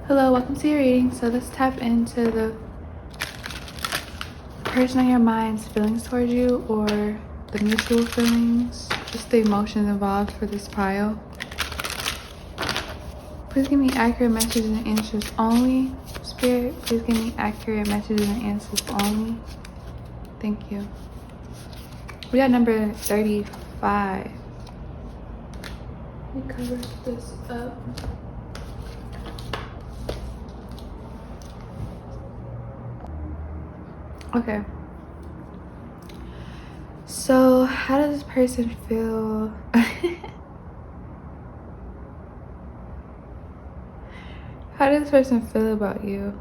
Hello, welcome to your reading. So let's tap into the person on your mind's feelings towards you, or the mutual feelings, just the emotions involved for this pile. Please give me accurate messages and answers only. Spirit, please give me accurate messages and answers only. Thank you. We got number 35. Let me cover this up. Okay. So how does this person feel? How does this person feel about you?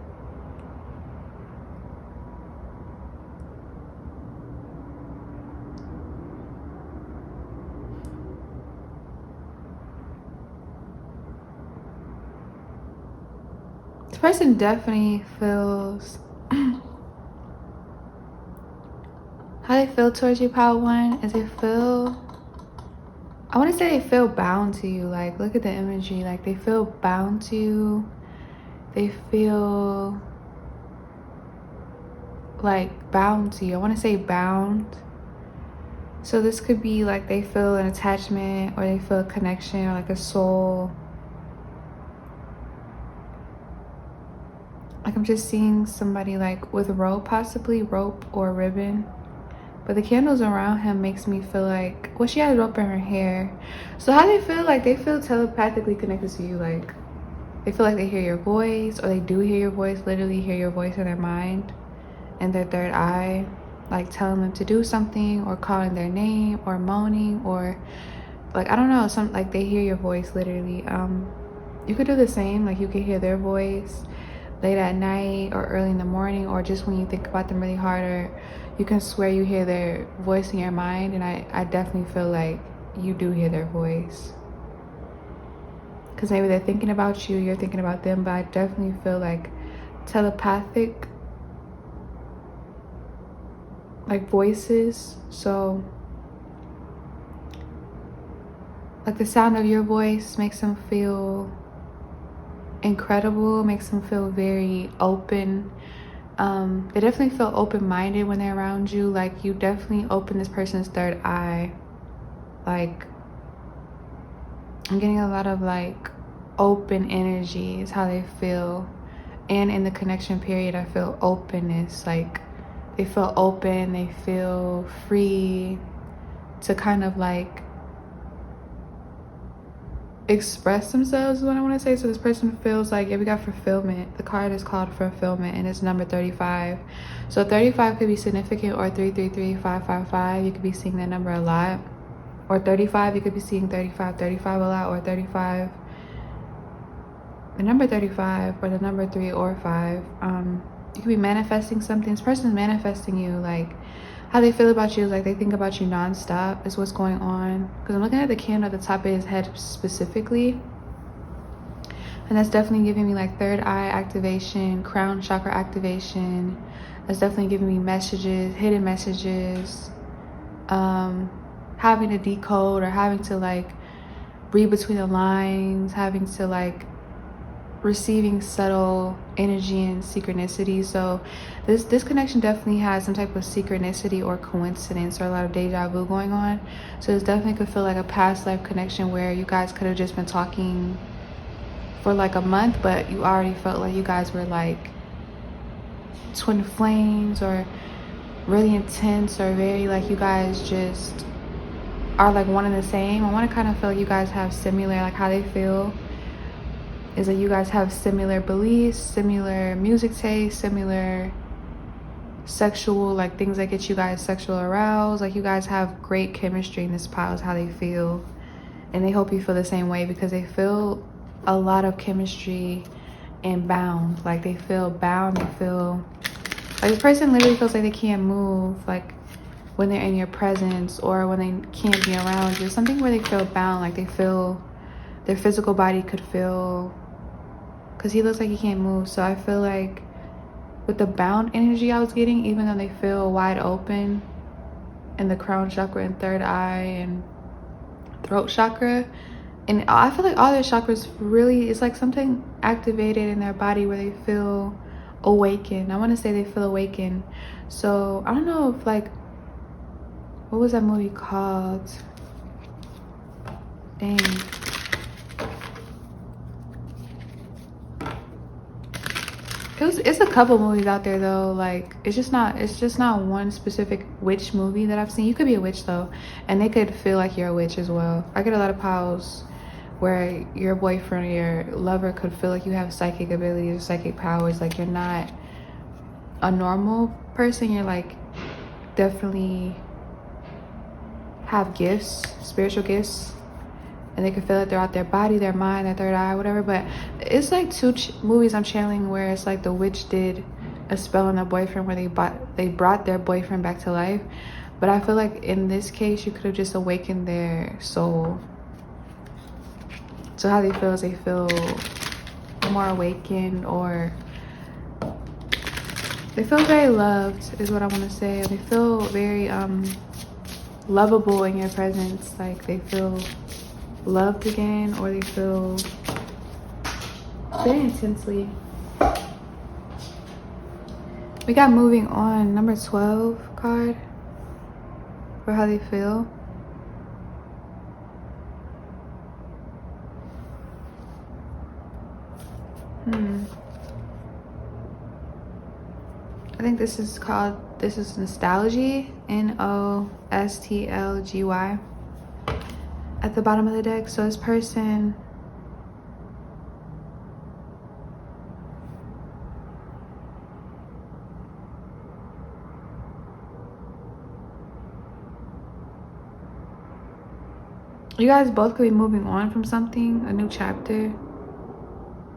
This person definitely feels how they feel towards you, pile one, is they feel, I want to say they feel bound to you. Like, look at the imagery. Like, they feel bound to you. They feel like bound to you. I want to say bound. So this could be like they feel an attachment, or they feel a connection, or like a soul. Like, I'm just seeing somebody like with rope, possibly rope or ribbon. But the candles around him makes me feel like, well, she has rope in her hair. So how they feel, like they feel telepathically connected to you. Like, they feel like they hear your voice, or they do hear your voice, literally hear your voice in their mind and their third eye, like telling them to do something, or calling their name, or moaning, or like, I don't know, some like they hear your voice literally. You could do the same. Like, you could hear their voice late at night or early in the morning, or just when you think about them really hard, or you can swear you hear their voice in your mind. And I definitely feel like you do hear their voice, because maybe they're thinking about you, you're thinking about them, but I definitely feel like telepathic, like voices. So like the sound of your voice makes them feel incredible, makes them feel very open. They definitely feel open-minded when they're around you. Like, you definitely open this person's third eye. Like, I'm getting a lot of like open energy is how they feel. And in the connection period, I feel openness. Like, they feel open, they feel free to kind of like express themselves, is what I want to say. So this person feels like, yeah, we got fulfillment. The card is called fulfillment, and it's number 35. So 35 could be significant, or 333, 555. You could be seeing that number a lot. Or 35, you could be seeing 35 a lot, or 35, the number 35, or the number 3 or 5. You could be manifesting something. This person is manifesting you. Like, how they feel about you is like they think about you nonstop is what's going on. Because I'm looking at the candle at the top of his head specifically, and that's definitely giving me like third eye activation, crown chakra activation. That's definitely giving me messages, hidden messages, having to decode, or having to like read between the lines, having to like receiving subtle energy and synchronicity. So this connection definitely has some type of synchronicity or coincidence, or a lot of deja vu going on. So this definitely could feel like a past life connection, where you guys could have just been talking for like a month, but you already felt like you guys were like twin flames, or really intense, or very like you guys just are like one and the same. I want to kind of feel like you guys have similar, like how they feel is that you guys have similar beliefs, similar music taste, similar sexual, like things that get you guys sexual aroused. Like, you guys have great chemistry in this pile is how they feel. And they hope you feel the same way, because they feel a lot of chemistry and bound. Like, they feel bound, they feel like the person literally feels like they can't move, like when they're in your presence, or when they can't be around you. Something where they feel bound, like they feel their physical body could feel, because he looks like he can't move. So I feel like with the bound energy I was getting, even though they feel wide open in the crown chakra and third eye and throat chakra, And I feel like all their chakras really, it's like something activated in their body where they feel awakened. I want to say they feel awakened. So I don't know if, like, what was that movie called? Dang. It's a couple movies out there though. Like, it's just not one specific witch movie that I've seen. You could be a witch though, and they could feel like you're a witch as well. I get a lot of pals where your boyfriend or your lover could feel like you have psychic abilities or psychic powers. Like, you're not a normal person. You're like definitely have gifts, spiritual gifts, and they can feel it throughout their body, their mind, their third eye, whatever. But it's like two movies I'm channeling where it's like the witch did a spell on the boyfriend where they brought their boyfriend back to life. But I feel like in this case, you could have just awakened their soul. So how they feel is they feel more awakened, or they feel very loved is what I want to say. They feel very lovable in your presence. Like, they feel loved again, or they feel very intensely. We got moving on, number 12 card for how they feel. I think this is nostalgia, Nostlgy at the bottom of the deck. So this person, you guys both could be moving on from something, a new chapter,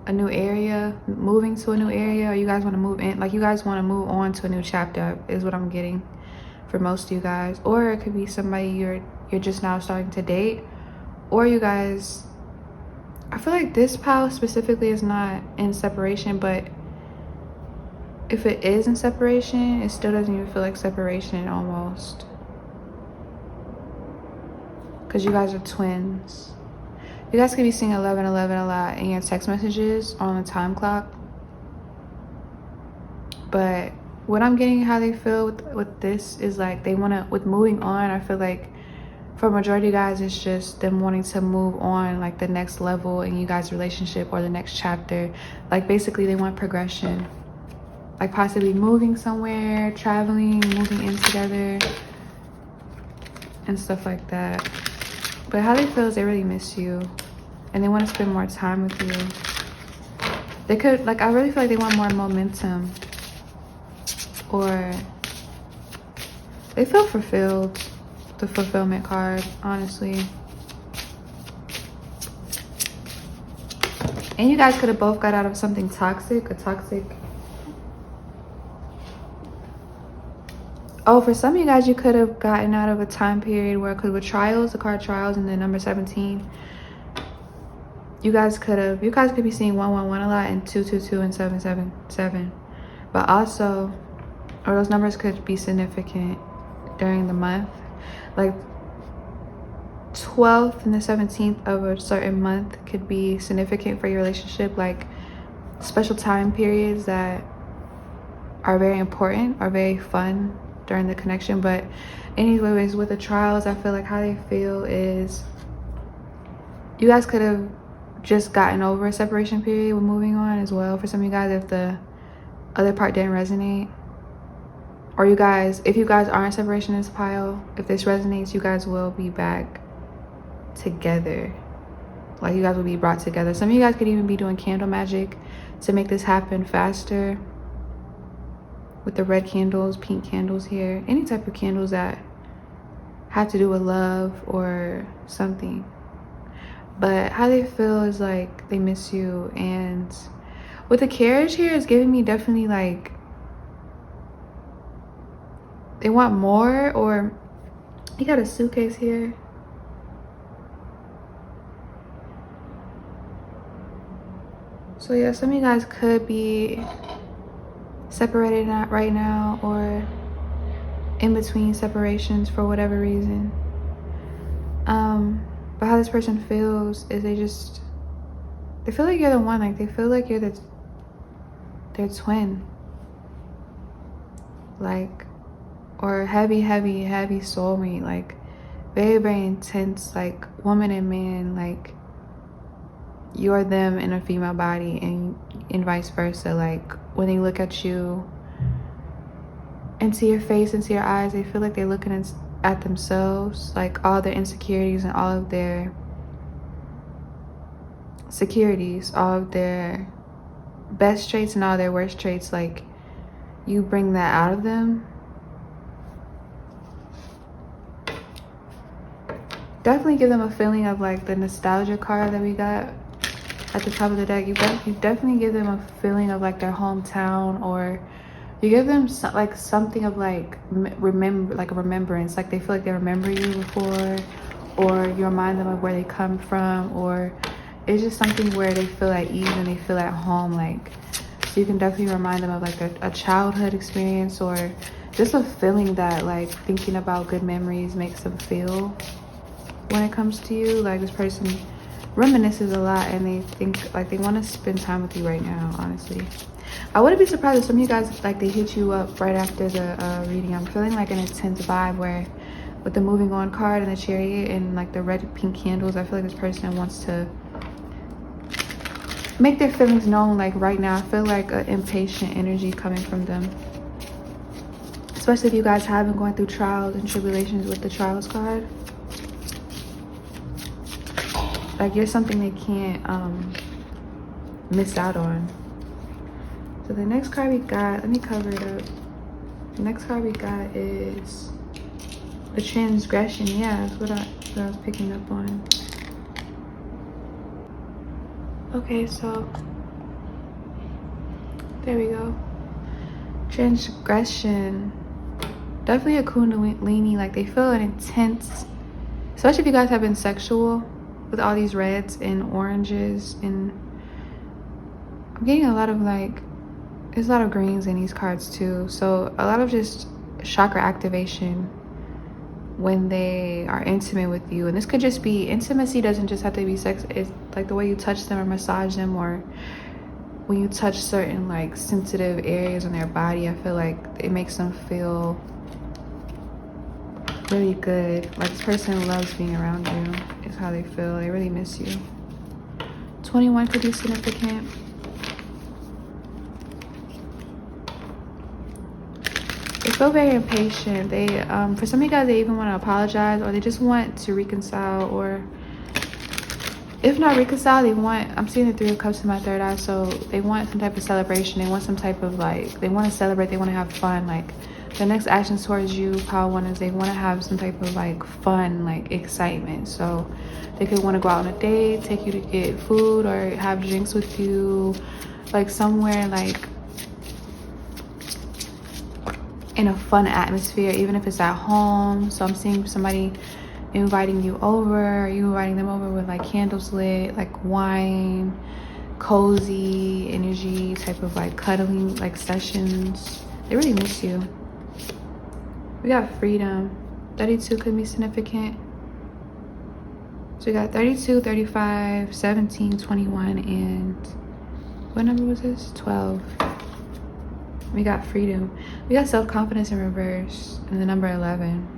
a new area, moving to a new area, or you guys want to move in, like you guys want to move on to a new chapter is what I'm getting for most of you guys. Or it could be somebody you're just now starting to date, or you guys, I feel like this pile specifically is not in separation, but if it is in separation, it still doesn't even feel like separation almost, because you guys are twins. You guys could be seeing 1111 a lot in your text messages on the time clock. But what I'm getting how they feel with this is like they want to, with moving on, I feel like for a majority of you guys, it's just them wanting to move on, like the next level in you guys' relationship or the next chapter. Like basically they want progression, like possibly moving somewhere, traveling, moving in together and stuff like that. But how they feel is they really miss you and they want to spend more time with you. They could, like, I really feel like they want more momentum, or they feel fulfilled. The fulfillment card, honestly. And you guys could have both got out of something toxic, Oh, for some of you guys, you could have gotten out of a time period where, with trials, the card trials, and then number 17. You guys could be seeing 111 a lot, and 222 and 777. But also, or those numbers could be significant during the month. Like 12th and the 17th of a certain month could be significant for your relationship, like special time periods that are very important, are very fun during the connection. But anyways, with the trials, I feel like how they feel is you guys could have just gotten over a separation period with moving on as well. For some of you guys, if the other part didn't resonate, or you guys, if you guys are in separation in this pile, if this resonates, you guys will be back together. Like you guys will be brought together. Some of you guys could even be doing candle magic to make this happen faster, with the red candles, pink candles here, any type of candles that have to do with love or something. But how they feel is like they miss you. And with the carriage here, it's giving me definitely like they want more. Or you got a suitcase here. So yeah, some of you guys could be separated right now, or in between separations for whatever reason. But how this person feels is they feel like you're the one. Like they feel like you're their twin. Like, or heavy soulmate. Like very intense, like woman and man. Like you're them in a female body, and vice versa. Like when they look at you, into your face, into your eyes, they feel like they're looking at themselves, like all their insecurities and all of their securities, all of their best traits and all their worst traits. Like you bring that out of them. Definitely give them a feeling of like the nostalgia card that we got at the top of the deck. You definitely give them a feeling of like their hometown, or you give them like something of like like a remembrance. Like they feel like they remember you before, or you remind them of where they come from, or it's just something where they feel at ease and they feel at home. Like, so you can definitely remind them of like a childhood experience, or just a feeling that like thinking about good memories makes them feel when it comes to you. Like this person reminisces a lot and they think like they want to spend time with you right now. Honestly, I wouldn't be surprised if some of you guys like they hit you up right after the reading. I'm feeling like an intense vibe where with the moving on card and the chariot and like the red and pink candles, I feel like this person wants to make their feelings known like right now. I feel like an impatient energy coming from them, especially if you guys have been going through trials and tribulations with the trials card. Like you're something they can't miss out on. So the next card we got, let me cover it up. The next card we got is the transgression. Yeah, that's what I was picking up on. Okay, so there we go. Transgression. Definitely a kundalini. Like they feel an intense, especially if you guys have been sexual with all these reds and oranges, and I'm getting a lot of like, there's a lot of greens in these cards too. So a lot of just chakra activation when they are intimate with you. And this could just be, intimacy doesn't just have to be sex. It's like the way you touch them or massage them, or when you touch certain like sensitive areas on their body. I feel like it makes them feel really good. Like this person loves being around you is how they feel. They really miss you. 21 could be significant. They feel very impatient. They for some of you guys, they even want to apologize, or they just want to reconcile, or if not reconcile, they want, I'm seeing the 3 of Cups in my third eye, so they want some type of celebration. They want some type of like, they want to celebrate, they want to have fun. Like the next actions towards you, Power 1, is they want to have some type of like fun, like excitement. So they could want to go out on a date, take you to get food, or have drinks with you, like somewhere like in a fun atmosphere, even if it's at home. So I'm seeing somebody inviting you over, or you inviting them over with like candles lit, like wine, cozy energy, type of like cuddling like sessions. They really miss you. We got freedom. 32 could be significant. So we got 32, 35, 17, 21, and what number was this? 12. We got freedom. We got self-confidence in reverse, and the number 11.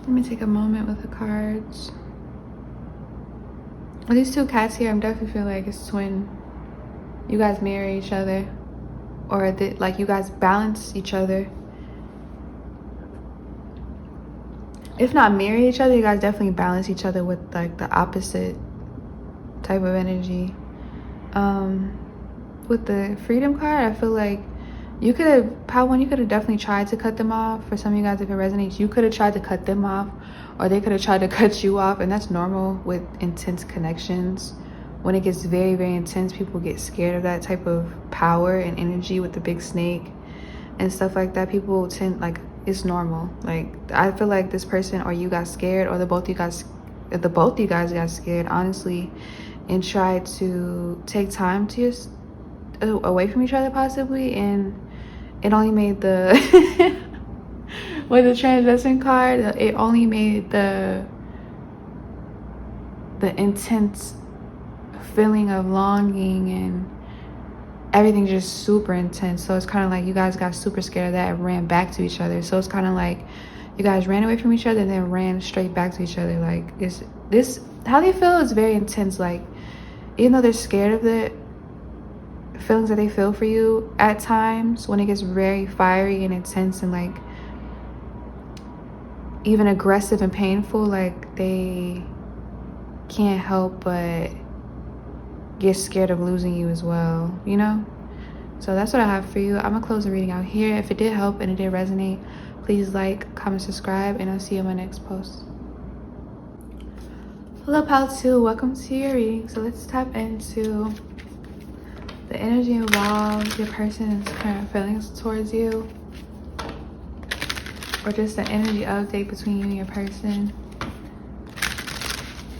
Let me take a moment with the cards. With these 2 cats here, I'm definitely feeling like it's twin. You guys mirror each other, or like you guys balance each other. If not mirror each other, you guys definitely balance each other with like the opposite type of energy. With the freedom card, I feel like you could have, Power 1, you could have definitely tried to cut them off. For some of you guys, if it resonates, you could have tried to cut them off, or they could have tried to cut you off, and that's normal with intense connections when it gets very, very intense, people get scared of that type of power and energy with the big snake and stuff like that. People tend, like, it's normal. Like, I feel like this person or you got scared, or the both of you guys got scared, honestly, and tried to take time to away from each other, possibly, and it only made the with the transcendent card, it only made the intense feeling of longing and everything just super intense. So it's kind of like you guys got super scared of that and ran back to each other. So it's kind of like you guys ran away from each other and then ran straight back to each other. Like, is this how they feel is very intense. Like, even though they're scared of the feelings that they feel for you at times, when it gets very fiery and intense and like even aggressive and painful, like, they can't help but get scared of losing you as well, you know? So that's what I have for you. I'm gonna close the reading out here. If it did help and it did resonate, please like, comment, subscribe, and I'll see you in my next post. Hello, pal 2, welcome to your reading. So let's tap into the energy involved, your person's current feelings towards you, or just an energy update between you and your person.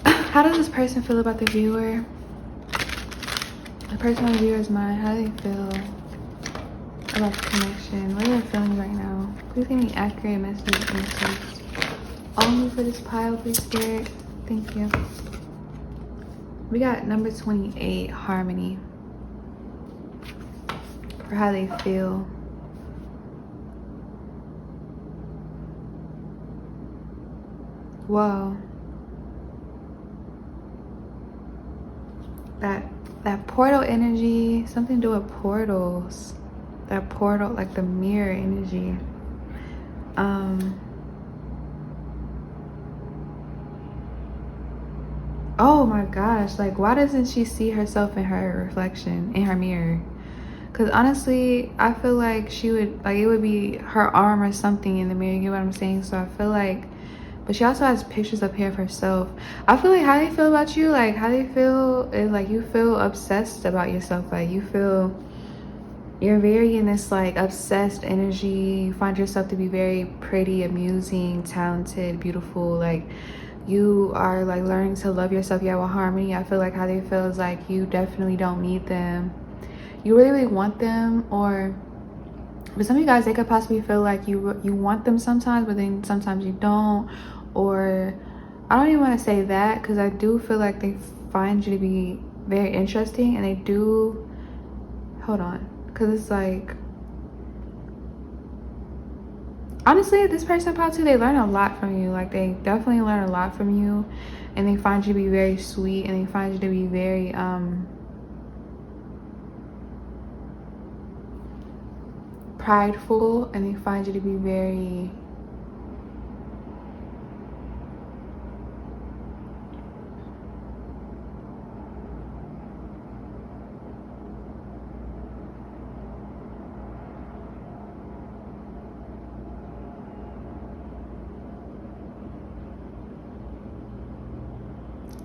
How does this person feel about the viewer? The person on the viewer's mind, how do they feel about the connection? What are their feelings right now? Please give me accurate messages and answers. Only for this pile, please, Spirit. Thank you. We got number 28, harmony. For how they feel. Whoa. That portal energy, something to do with portals. That portal, like the mirror energy. Oh my gosh, like, why doesn't she see herself in her reflection, in her mirror? Because honestly, I feel like she would, like, it would be her arm or something in the mirror, you get what I'm saying? So I feel like, but she also has pictures up here of herself. I feel like how they feel about you, like how they feel is like you feel obsessed about yourself. Like, you feel you're very in this like obsessed energy. You find yourself to be very pretty, amusing, talented, beautiful. Like, you are like learning to love yourself. You have a harmony. I feel like how they feel is like you definitely don't need them. You really, really want them, or but some of you guys, they could possibly feel like you want them sometimes, but then sometimes you don't. Or I don't even want to say that, because I do feel like they find you to be very interesting, and they do, hold on, because it's like, honestly, this person probably, they learn a lot from you. Like, they definitely learn a lot from you, and they find you to be very sweet, and they find you to be very prideful, and they find you to be very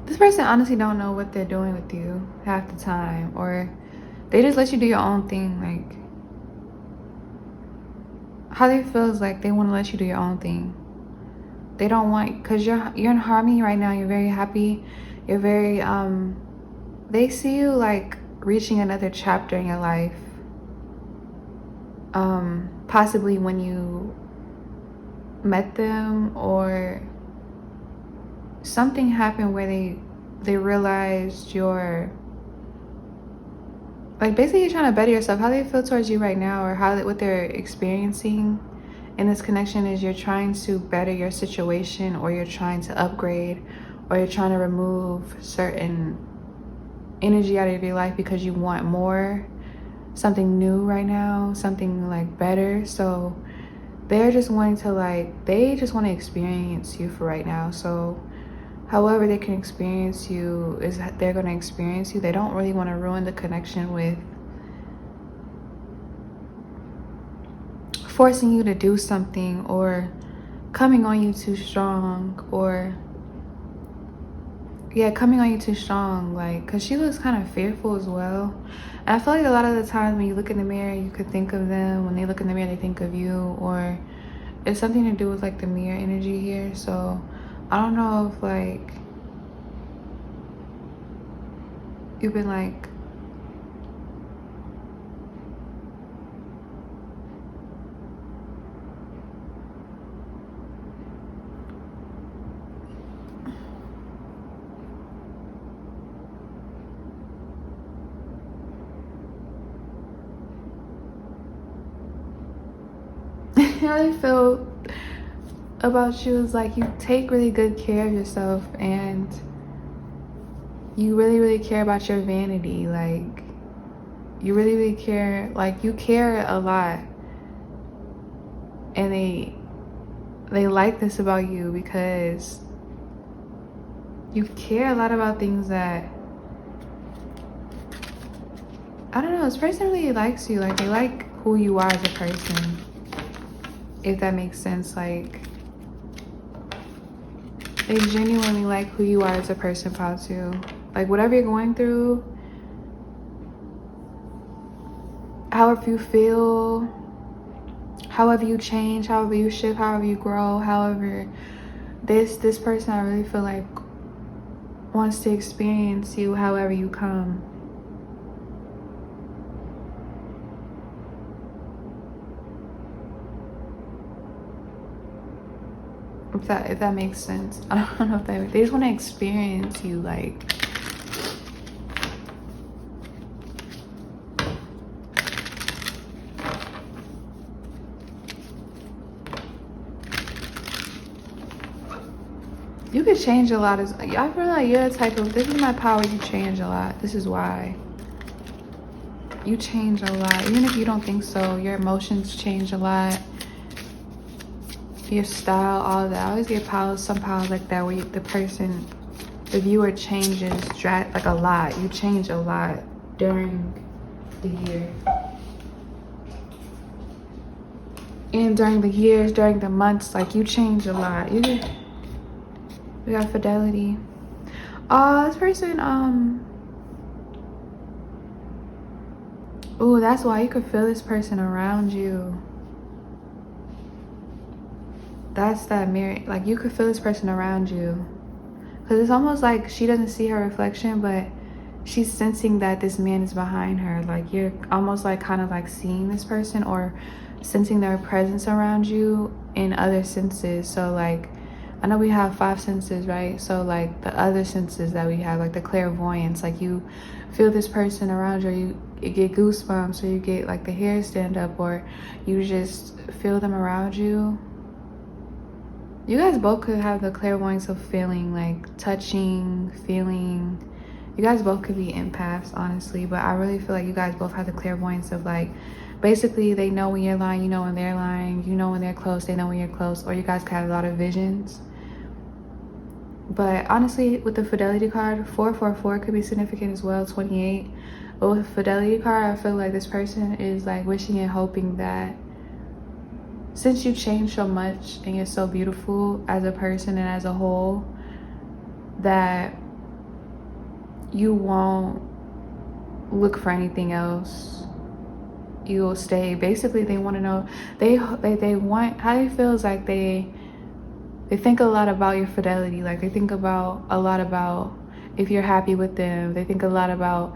this person honestly don't know what they're doing with you half the time, or they just let you do your own thing. Like, how they feel is like they want to let you do your own thing. They don't want, because you're in harmony right now. You're very happy. You're very they see you like reaching another chapter in your life, possibly when you met them, or something happened where they realized you're like, basically you're trying to better yourself. How they feel towards you right now, or what they're experiencing in this connection, is you're trying to better your situation, or you're trying to upgrade, or you're trying to remove certain energy out of your life because you want more, something new right now, something like better. So they're just wanting to, like, they just want to experience you for right now. So however they can experience you is that they're going to experience you. They don't really want to ruin the connection with forcing you to do something, or coming on you too strong, or yeah, coming on you too strong, like, because she looks kind of fearful as well. And I feel like a lot of the times when you look in the mirror, you could think of them. When they look in the mirror, they think of you. Or it's something to do with like the mirror energy here. So I don't know if like you've been like how I feel about you is like you take really good care of yourself, and you really care about your vanity. Like you really care, like you care a lot, and they like this about you because you care a lot about things that, I don't know, this person really likes you. Like they like who you are as a person, if that makes sense. Like they genuinely like who you are as a person, Patu. Like whatever you're going through, however you feel, however you change, however you shift, however you grow, however, this person, I really feel like wants to experience you however you come. If that makes sense. I don't know if they just want to experience you. Like you could change a lot. I feel like you're the type of, this is my power, you change a lot. This is why. You change a lot. Even if you don't think so, your emotions change a lot. Your style, all of that. I always get powers, some powers like that where the viewer changes like a lot. You change a lot during the year. And during the years, during the months, like you change a lot. We got fidelity. Oh, this person, oh, that's why you could feel this person around you. That's that mirror. Like you could feel this person around you. Because it's almost like she doesn't see her reflection, but she's sensing that this man is behind her. Like you're almost like kind of like seeing this person or sensing their presence around you in other senses. So like, I know we have 5 senses, right? So like the other senses that we have, like the clairvoyance, like you feel this person around you, you get goosebumps, or you get like the hair stand up, or you just feel them around you. You guys both could have the clairvoyance of feeling, like touching, feeling. You guys both could be empaths, honestly, but I really feel like you guys both have the clairvoyance of like, basically they know when you're lying, you know when they're lying, you know when they're close, they know when you're close, or you guys could have a lot of visions. But honestly, with the fidelity card, 444 could be significant as well, 28. But with the fidelity card, I feel like this person is like wishing and hoping that since you changed so much and you're so beautiful as a person and as a whole, that you won't look for anything else. You will stay. Basically, they want to know, they want, how they feel is like they think a lot about your fidelity. Like they think about a lot about if you're happy with them. They think a lot about,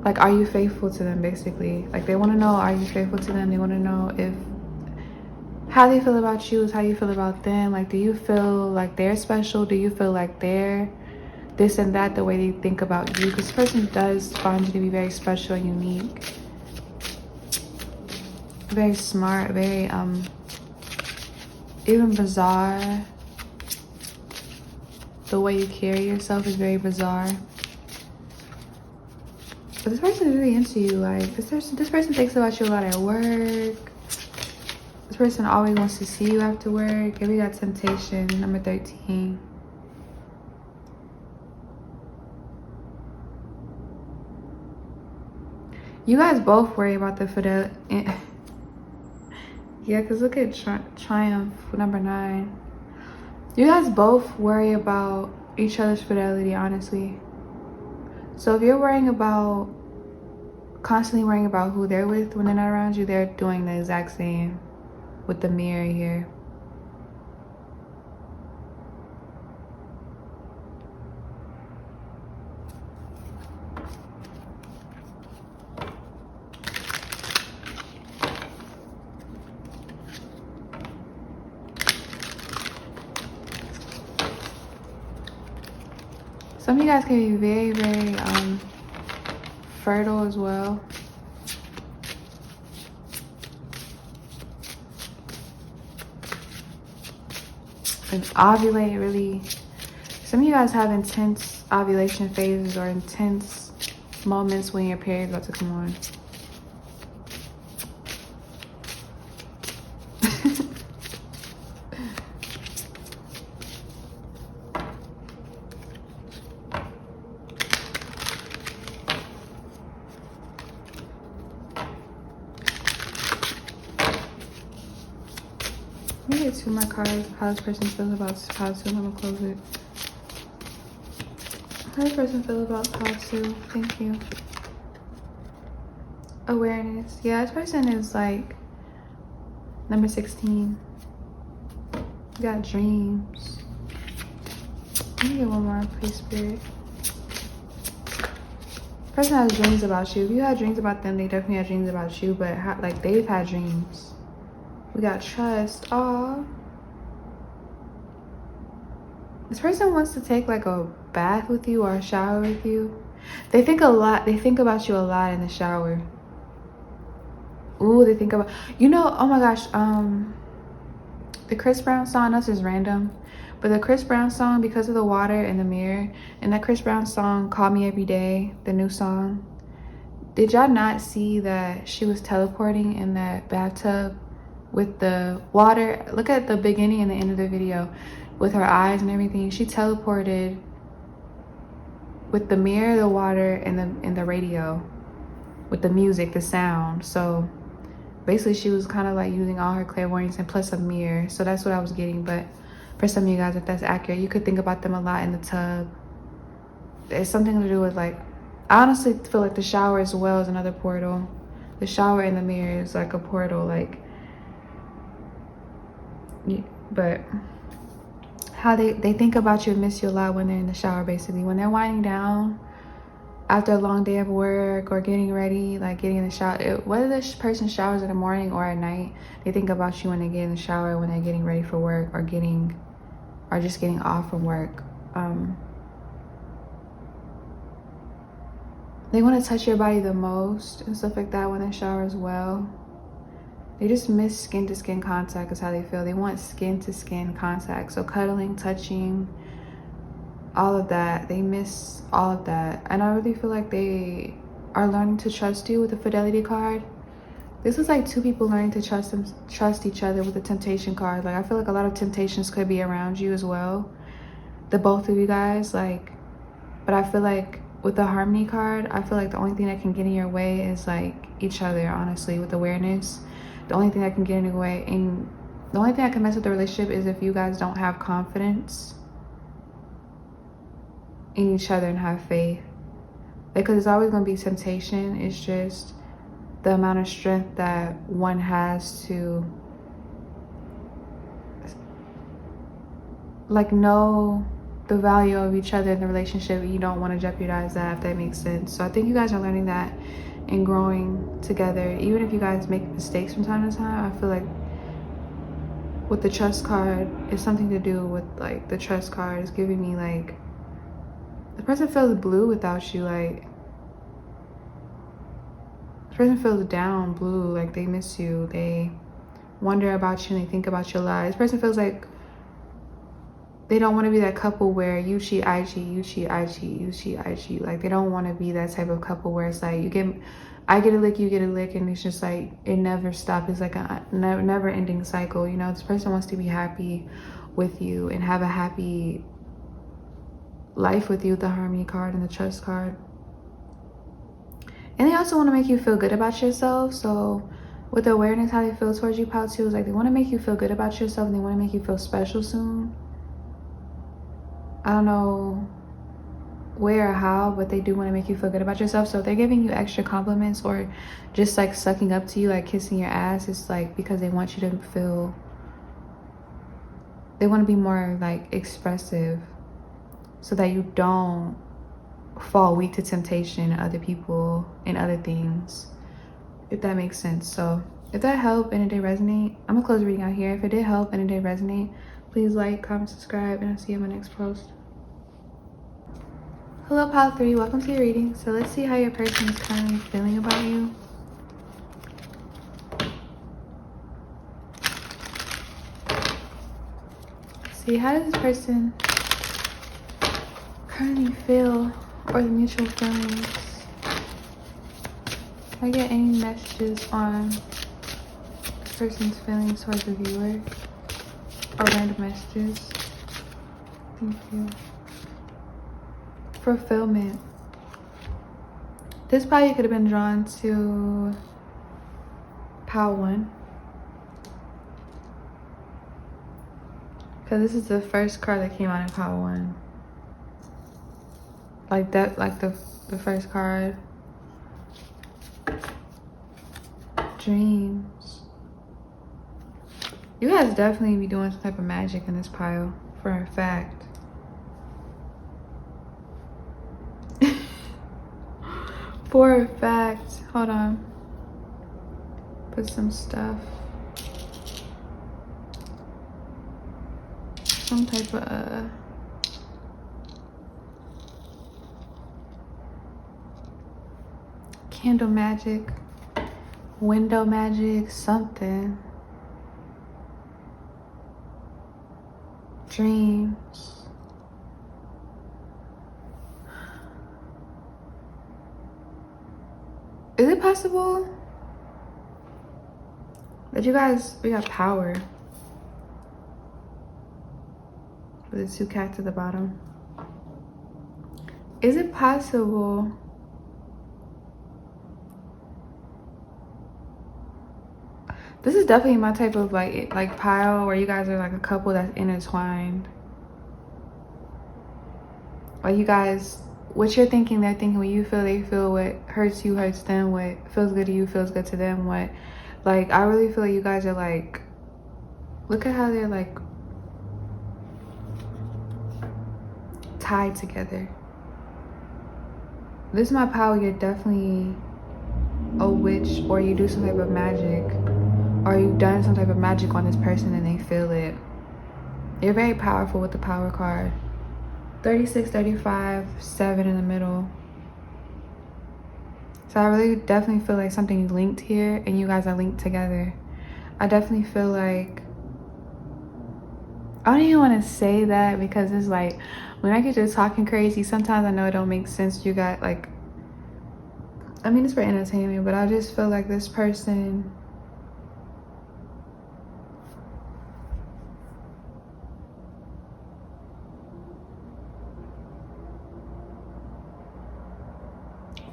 like, are you faithful to them, basically. Like they want to know, are you faithful to them? They want to know if how they feel about you is how you feel about them. Like, do you feel like they're special? Do you feel like they're this and that, the way they think about you? Because this person does find you to be very special and unique, very smart, very even bizarre. The way you carry yourself is very bizarre. But this person is really into you. Like this person thinks about you a lot at work. This person always wants to see you after work. Maybe got temptation, number 13. You guys both worry about the fidelity. Yeah, because look at Triumph, number 9. You guys both worry about each other's fidelity, honestly. So if you're constantly worrying about who they're with when they're not around you, they're doing the exact same with the mirror here. Some of you guys can be very, very fertile as well. And ovulate really. Some of you guys have intense ovulation phases or intense moments when your period's about to come on. Let me get two more cards. How this person feels about Pause 2. I'm gonna close it. How does this person feel about Pause 2? Thank you. Awareness. Yeah, this person is like number 16. You got dreams. Let me get one more, please, Spirit. Person has dreams about you. If you had dreams about them, they definitely had dreams about you, but like they've had dreams. We got trust. Aw. This person wants to take like a bath with you or a shower with you. They think a lot. They think about you a lot in the shower. Ooh, they think about, you know, oh my gosh, the Chris Brown song, this is random, but the Chris Brown song, Because of the Water in the Mirror, and that Chris Brown song, Call Me Every Day, the new song, did y'all not see that she was teleporting in that bathtub with the water? Look at the beginning and the end of the video with her eyes and everything. She teleported with the mirror, the water, and the radio, with the music, the sound. So basically she was kind of like using all her clairvoyance and plus a mirror. So that's what I was getting. But for some of you guys, if that's accurate, you could think about them a lot in the tub. It's something to do with like, I honestly feel like the shower as well is another portal. The shower and the mirror is like a portal, like, but how they think about you and miss you a lot when they're in the shower. Basically when they're winding down after a long day of work or getting ready, like getting in the shower, whether this person showers in the morning or at night, they think about you when they get in the shower, when they're getting ready for work or just getting off from work. They want to touch your body the most and stuff like that when they shower as well. They just miss skin to skin contact is how they feel. They want skin to skin contact. So cuddling, touching, all of that. They miss all of that. And I really feel like they are learning to trust you with the fidelity card. This is like two people learning to trust each other with the temptation card. Like I feel like a lot of temptations could be around you as well. The both of you guys, like, but I feel like with the harmony card, I feel like the only thing that can get in your way is like each other, honestly, with awareness. The only thing that can get in your way, and the only thing that can mess with the relationship is if you guys don't have confidence in each other and have faith. Because it's always going to be temptation. It's just the amount of strength that one has to like know the value of each other in the relationship. You don't want to jeopardize that, if that makes sense. So I think you guys are learning that and growing together. Even if you guys make mistakes from time to time, I feel like with the trust card, it's something to do with like the trust card is giving me like the person feels blue without you. Like the person feels down, blue, like they miss you, they wonder about you and they think about you a lot. This person feels like they don't want to be that couple where you cheat, I cheat, you cheat, I cheat, you cheat, I cheat. Like they don't want to be that type of couple where it's like I get a lick, you get a lick, and it's just like it never stops. It's like a never ending cycle. You know, this person wants to be happy with you and have a happy life with you with the harmony card and the trust card. And they also want to make you feel good about yourself. So with the awareness, how they feel towards you, Pile 2, is like they want to make you feel good about yourself and they want to make you feel special soon. I don't know where or how, but they do want to make you feel good about yourself. So if they're giving you extra compliments or just like sucking up to you, like kissing your ass, it's like because they want you to feel, they want to be more like expressive so that you don't fall weak to temptation, other people and other things, if that makes sense. So if that helped and it did resonate, I'm gonna close the reading out here. If it did help and it did resonate, please like, comment, subscribe, and I'll see you in my next post. Hello, pile 3, welcome to your reading. So let's see how your person is currently feeling about you. See, how does this person currently feel, or the mutual feelings? If I get any messages on this person's feelings towards the viewer, or random messages. Thank you. Fulfillment. This probably could have been drawn to pile 1. Because this is the first card that came out in pile 1. Like that, like the first card. Dreams. You guys definitely be doing some type of magic in this pile, for a fact. For a fact. Hold on. Put some stuff. Some type of candle magic, window magic, something. Dreams. Is it possible that you guys, we got power with the 2 cats at the bottom? Is it possible this is definitely my type of like pile where you guys are like a couple that's intertwined? Like you guys, what you're thinking, they're thinking. What you feel, they feel. What hurts you hurts them. What feels good to you feels good to them. What, like, I really feel like you guys are like, look at how they're like tied together. This is my pile. You're definitely a witch, or you do some type of magic, or you've done some type of magic on this person and they feel it. You're very powerful with the power card. 36, 35, 7 in the middle. So I really definitely feel like something's linked here and you guys are linked together. I definitely feel like, I don't even want to say that because it's like, when I get to talking crazy, sometimes I know it don't make sense. You got like, I mean, it's for entertainment, but I just feel like this person,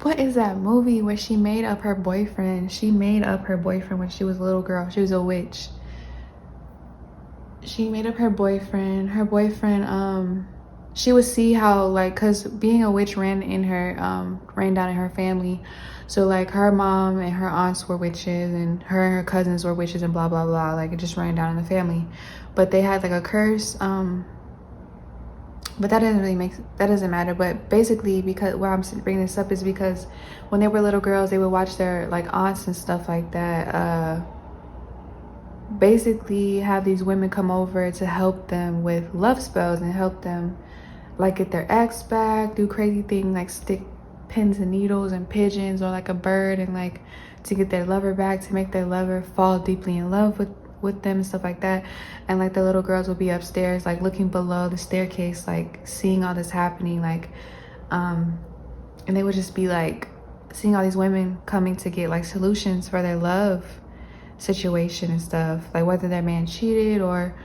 what is that movie where she made up her boyfriend? She made up her boyfriend when she was a little girl. She was a witch. She made up her boyfriend. Her boyfriend, she would see how, like, because being a witch ran down in her family. So like her mom and her aunts were witches and her cousins were witches and blah blah blah. Like it just ran down in the family. But they had like a curse. But that doesn't matter. But basically, because why I'm bringing this up is because when they were little girls, they would watch their like aunts and stuff like that basically have these women come over to help them with love spells and help them like get their ex back, do crazy things like stick pins and needles and pigeons or like a bird, and like to get their lover back, to make their lover fall deeply in love with them and stuff like that. And like the little girls would be upstairs like looking below the staircase, like seeing all this happening, like and they would just be like seeing all these women coming to get like solutions for their love situation and stuff, like whether their man cheated or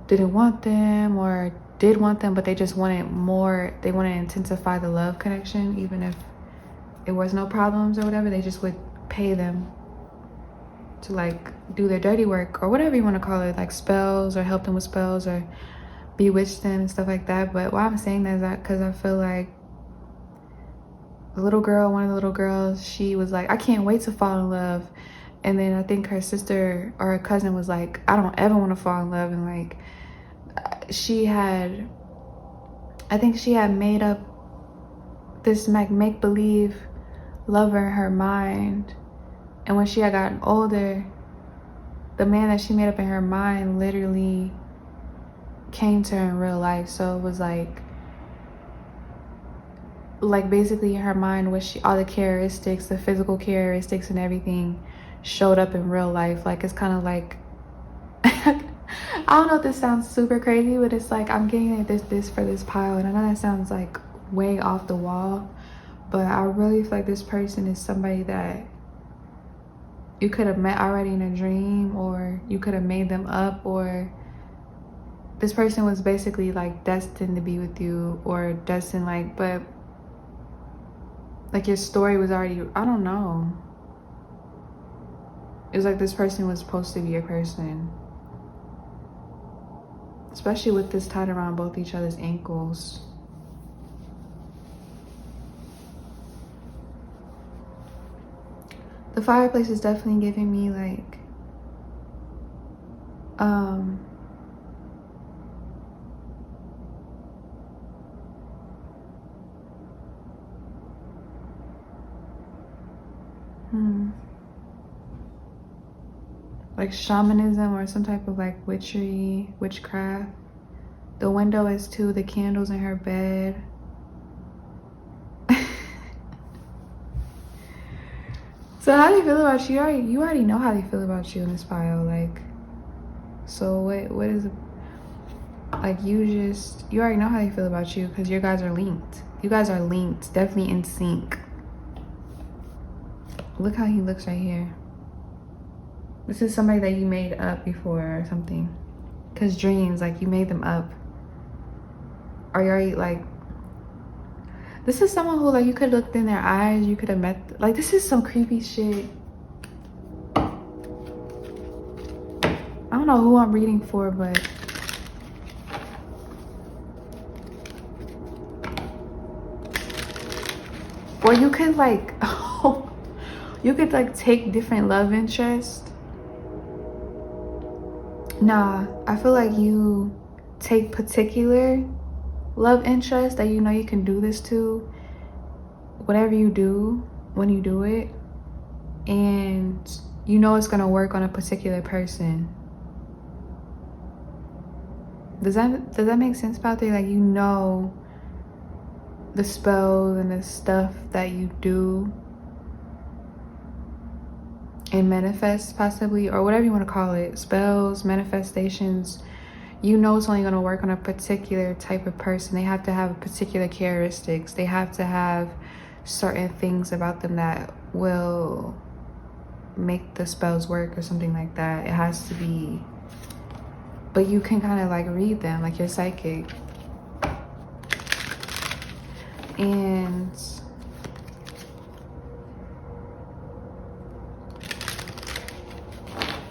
didn't want them or did want them, but they just wanted more. They wanted to intensify the love connection, even if it was no problems or whatever. They just would pay them to like do their dirty work or whatever you want to call it, like spells, or help them with spells or bewitch them and stuff like that. But why I'm saying that is that because I feel like the little girl, one of the little girls, she was like, I can't wait to fall in love. And then I think her sister or her cousin was like, I don't ever want to fall in love. And like, I think she had made up this make-believe lover in her mind. And when she had gotten older, the man that she made up in her mind literally came to her in real life. So it was like basically in her mind, all the characteristics, the physical characteristics and everything showed up in real life. Like, it's kind of like I don't know if this sounds super crazy, but it's like I'm getting this for this pile, and I know that sounds like way off the wall, but I really feel like this person is somebody that you could have met already in a dream, or you could have made them up, or this person was basically like destined to be with you, or destined but like your story was already, I don't know. It was like this person was supposed to be your person. Especially with this tied around both each other's ankles. The fireplace is definitely giving me like, like shamanism or some type of like witchcraft. The window is too, the candles in her bed. So how do you feel about you? You already know how they feel about you in this pile. Like, so what is it? Like, you already know how they feel about you because you guys are linked. You guys are linked, definitely in sync. Look how he looks right here. This is somebody that you made up before or something. Because dreams, like, you made them up. Or you already, like, this is someone who, like, you could have looked in their eyes, you could have met, like, this is some creepy shit. I don't know who I'm reading for, but or you could, like, you could, like, take different love interests. Nah, I feel like you take particular love interest that you know you can do this to, whatever you do, when you do it, and you know it's gonna work on a particular person. Does that make sense, Patrick? Like, you know the spells and the stuff that you do and manifest, possibly, or whatever you want to call it, spells, manifestations. You know it's only going to work on a particular type of person. They have to have particular characteristics. They have to have certain things about them that will make the spells work or something like that. It has to be, but you can kind of like read them, like you're psychic. And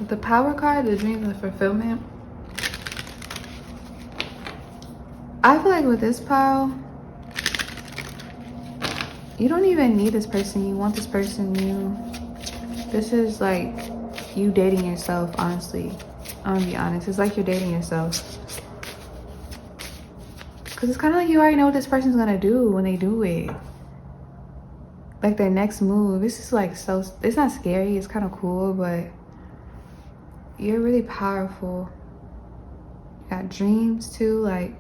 the power card, the dreams and the fulfillment. I feel like with this pile, you don't even need this person. You want this person. This is like you dating yourself, honestly. I'm gonna be honest. It's like you're dating yourself. Because it's kind of like you already know what this person's gonna do when they do it. Like their next move. This is like so, it's not scary. It's kind of cool, but you're really powerful. You got dreams too, like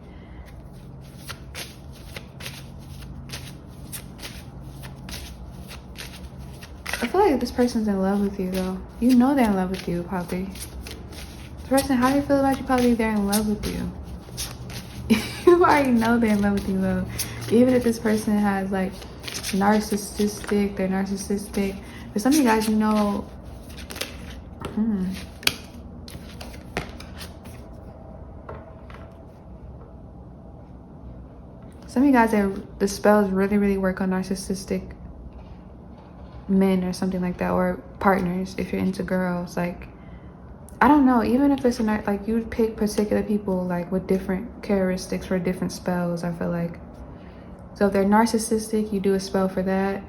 I feel like this person's in love with you though. You know they're in love with you, Poppy. The person, how do you feel about you, Poppy? They're in love with you. You already know they're in love with you though. Even if this person has like they're narcissistic. But some of you guys, you know, some of you guys, the spells really work on narcissistic men or something like that, or partners if you're into girls. Like, I don't know, even if it's a night, like you pick particular people like with different characteristics for different spells, I feel like. So if they're narcissistic, you do a spell for that.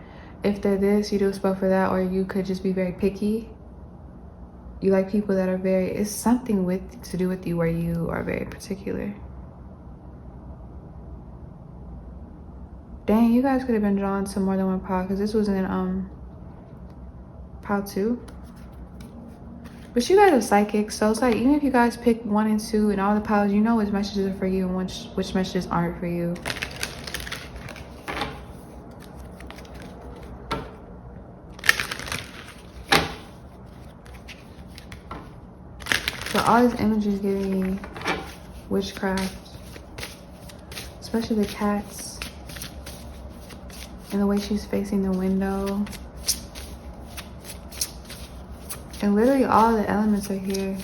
If they're this, you do a spell for that. Or you could just be very picky. You like people that are very, it's something with to do with you where you are very particular. Dang, you guys could have been drawn to more than one pile, because this was in pile 2. But you guys are psychic, so it's like even if you guys pick 1 and 2 and all the piles, you know which messages are for you and which messages aren't for you. So all these images giving me witchcraft, especially the cats and the way she's facing the window. And literally all the elements are here.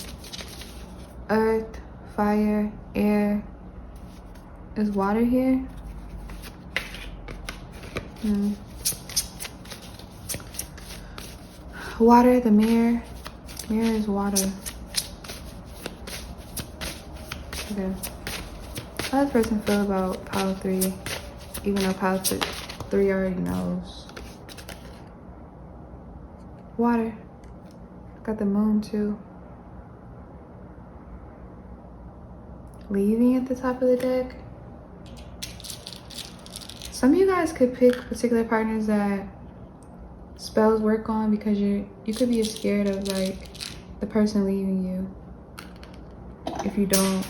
Earth, fire, air. Is water here? Water, the mirror. Mirror is water. Okay. How does this person feel about pile 3? Even though pile 3 already knows. Water. Got the moon too. Leaving at the top of the deck. Some of you guys could pick particular partners that spells work on, because you could be scared of like the person leaving you if you don't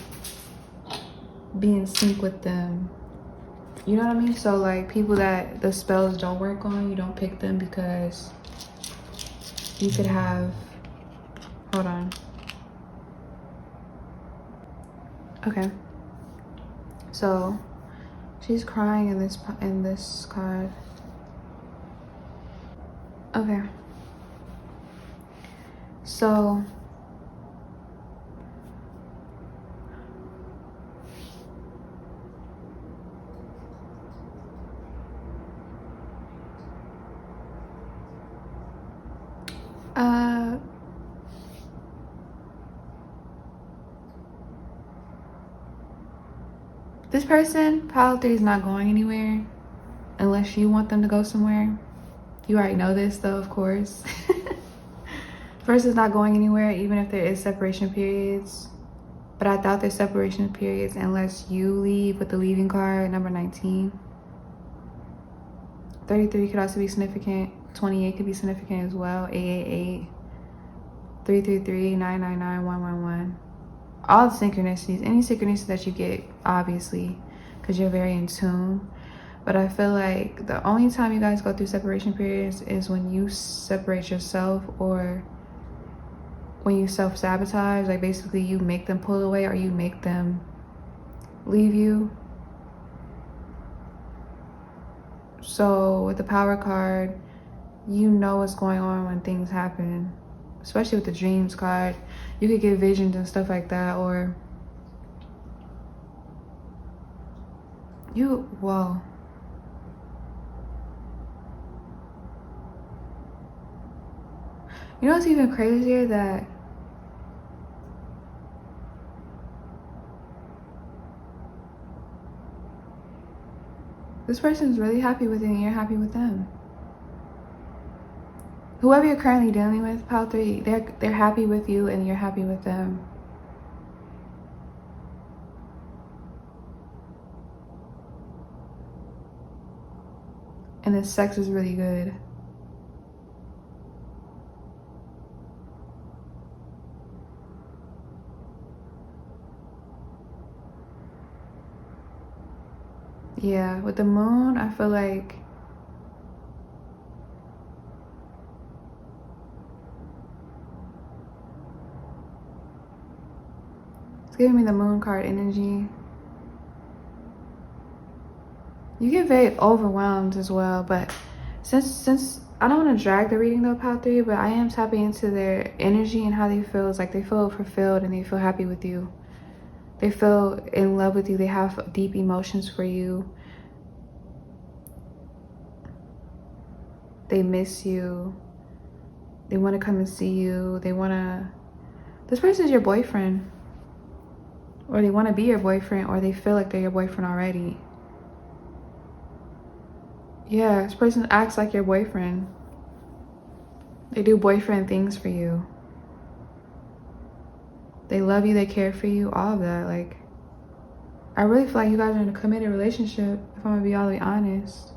be in sync with them. You know what I mean? So like people that the spells don't work on, you don't pick them, because you could have, hold on. Okay. So she's crying in this card. Okay. So this person, pile 3, is not going anywhere unless you want them to go somewhere. You already know this though, of course. Person's not going anywhere even if there is separation periods. But I doubt there's separation periods unless you leave with the leaving card, number 19. 33 could also be significant. 28 could be significant as well. 888, 333, 999, 111. All the synchronicities, any synchronicity that you get, obviously, because you're very in tune. But I feel like the only time you guys go through separation periods is when you separate yourself, or when you self-sabotage. Like basically you make them pull away, or you make them leave you. So with the power card, you know what's going on when things happen, especially with the dreams card. You could get visions and stuff like that, or whoa. You know what's even crazier? That this person's really happy with you and you're happy with them. Whoever you're currently dealing with, pile 3, they're happy with you and you're happy with them. And the sex is really good. Yeah, with the moon, I feel like it's giving me the moon card energy. You get very overwhelmed as well, but since I don't want to drag the reading though, pile 3, but I am tapping into their energy and how they feel. It's like they feel fulfilled and they feel happy with you. They feel in love with you. They have deep emotions for you. They miss you. They want to come and see you. They want to This person is your boyfriend, or they want to be your boyfriend, or they feel like they're your boyfriend already. Yeah, this person acts like your boyfriend. They do boyfriend things for you. They love you, they care for you, all of that. Like, I really feel like you guys are in a committed relationship, if I'm gonna be all the way honest.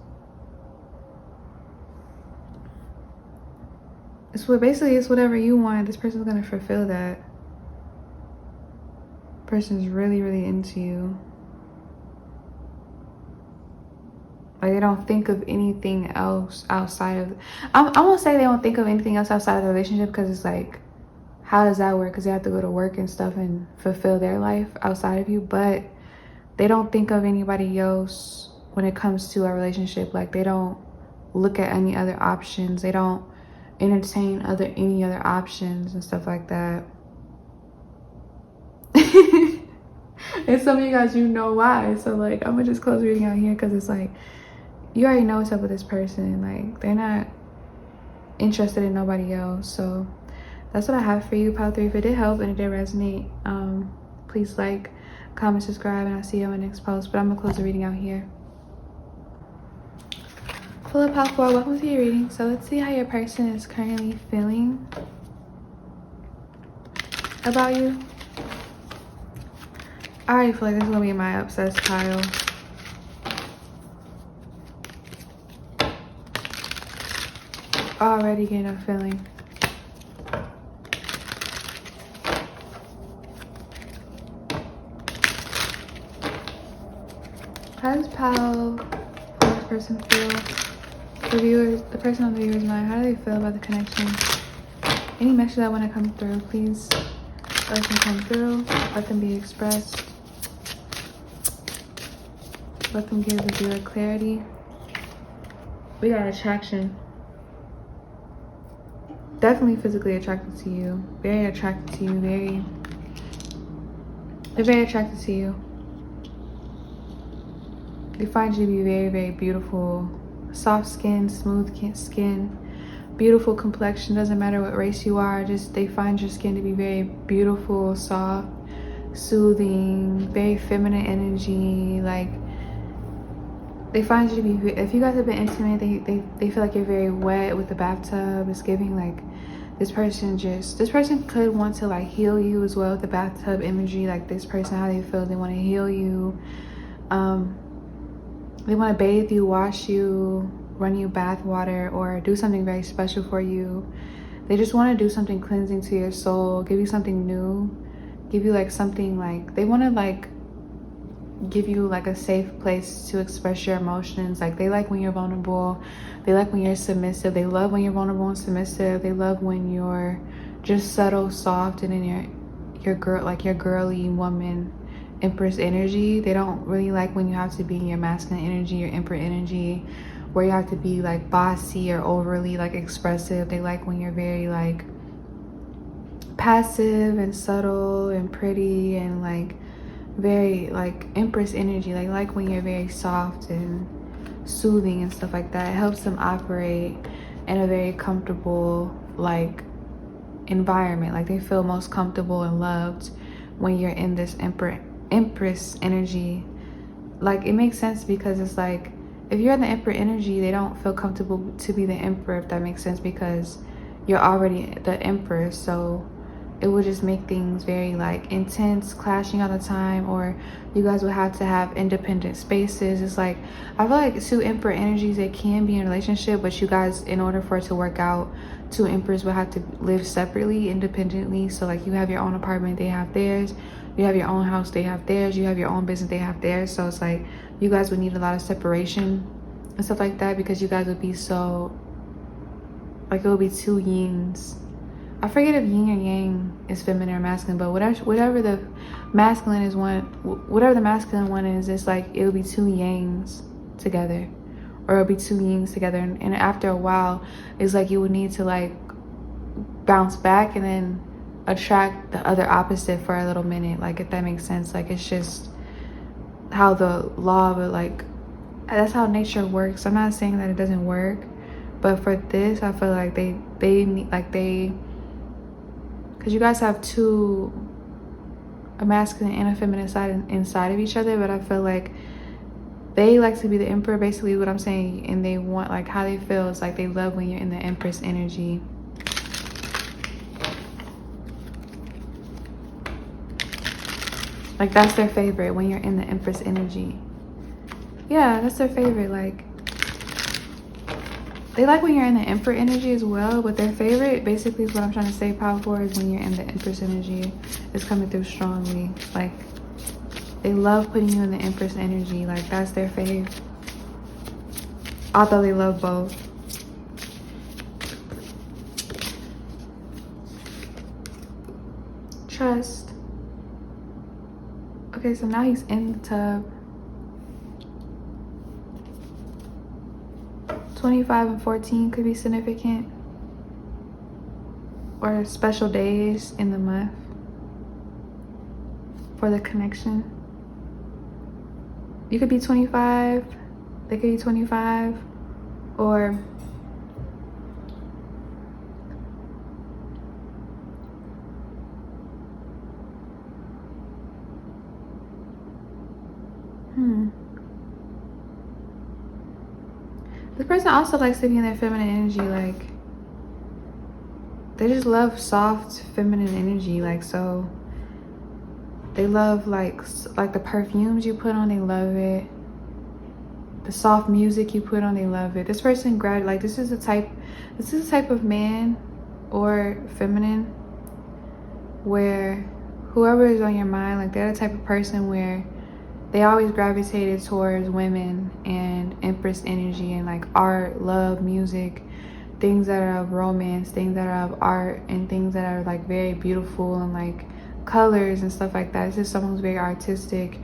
It's whatever you want. This person's gonna fulfill that. Person's really, really into you. Like, they don't think of anything else outside of, I won't say they don't think of anything else outside of the relationship, because it's like, how does that work? Because they have to go to work and stuff and fulfill their life outside of you. But they don't think of anybody else when it comes to a relationship. Like, they don't look at any other options. They don't entertain any other options and stuff like that. And some of you guys, you know why. So like, I'm gonna just close reading out here, because it's like, you already know what's up with this person. Like, they're not interested in nobody else. So that's what I have for you, pile 3. If it did help and it did resonate, please like, comment, subscribe, and I'll see you on my next post. But I'm gonna close the reading out here. Full of pile 4, welcome to your reading. So let's see how your person is currently feeling about you. I already feel like this is gonna be my obsessed pile. Already getting a feeling. How does pile 4's person feel? The person on the viewer's mind, how do they feel about the connection? Any message that want to come through, please let them come through. Let them be expressed. Let them give the viewer clarity. We got attraction. Definitely physically attracted to you. Very attracted to you. They're very attracted to you. They find you to be very, very beautiful. Soft skin, smooth skin, beautiful complexion. Doesn't matter what race you are. Just they find your skin to be very beautiful, soft, soothing, very feminine energy. Like, they find you to be, if you guys have been intimate, they feel like you're very wet with the bathtub. It's giving like this person could want to like heal you as well with the bathtub imagery. Like, this person, how they feel, they want to heal you. They want to bathe you, wash you, run you bath water, or do something very special for you. They just want to do something cleansing to your soul, give you something new, give you like something, like they want to like give you like a safe place to express your emotions. Like, they like when you're vulnerable. They like when you're submissive. They love when you're vulnerable and submissive. They love when you're just subtle, soft, and in your girl, like your girly woman Empress energy. They don't really like when you have to be in your masculine energy, your Emperor energy, where you have to be like bossy or overly like expressive. They like when you're very like passive and subtle and pretty and like very like Empress energy. Like when you're very soft and soothing and stuff like that. It helps them operate in a very comfortable like environment. Like, they feel most comfortable and loved when you're in this Empress energy. Like, it makes sense, because it's like, if you're in the Emperor energy, they don't feel comfortable to be the Emperor, if that makes sense, because you're already the Emperor. So it would just make things very like intense, clashing all the time, or you guys would have to have independent spaces. It's like, I feel like 2 Emperor energies, they can be in a relationship, but you guys, in order for it to work out, 2 Emperors would have to live separately, independently. So like, you have your own apartment, they have theirs. You have your own house, they have theirs. You have your own business, they have theirs. So it's like, you guys would need a lot of separation and stuff like that, because you guys would be so, like, it would be 2 yins. I forget if yin or yang is feminine or masculine, but whatever the masculine one is, it's like, it would be 2 yangs together, or it'll be 2 yins together. And after a while, it's like, you would need to like bounce back and then attract the other opposite for a little minute, like, if that makes sense. Like, it's just how the law of it, like, that's how nature works. I'm not saying that it doesn't work, but for this, I feel like they because you guys have a masculine and a feminine side inside of each other, but I feel like they like to be the emperor, basically what I'm saying, and they want, like, how they feel is like they love when you're in the empress energy. Like, that's their favorite, when you're in the empress energy. Yeah, that's their favorite. Like, they like when you're in the emperor energy as well, but their favorite, basically, is what I'm trying to say, powerful, is when you're in the empress energy. It's coming through strongly. Like, they love putting you in the empress energy. Like, that's their fave. Although they love both. Trust. Okay, so now he's in the tub. 25 and 14 could be significant. Or special days in the month for the connection. You could be 25, they could be 25, or this person also likes to be in their feminine energy. Like, they just love soft feminine energy. Like, so they love like the perfumes you put on, they love it. The soft music you put on, they love it. This person like, this is the type of man or feminine where whoever is on your mind, like, they're the type of person where they always gravitated towards women and empress energy and like art, love, music, things that are of romance, things that are of art, and things that are like very beautiful and like colors and stuff like that. This is someone who's very artistic.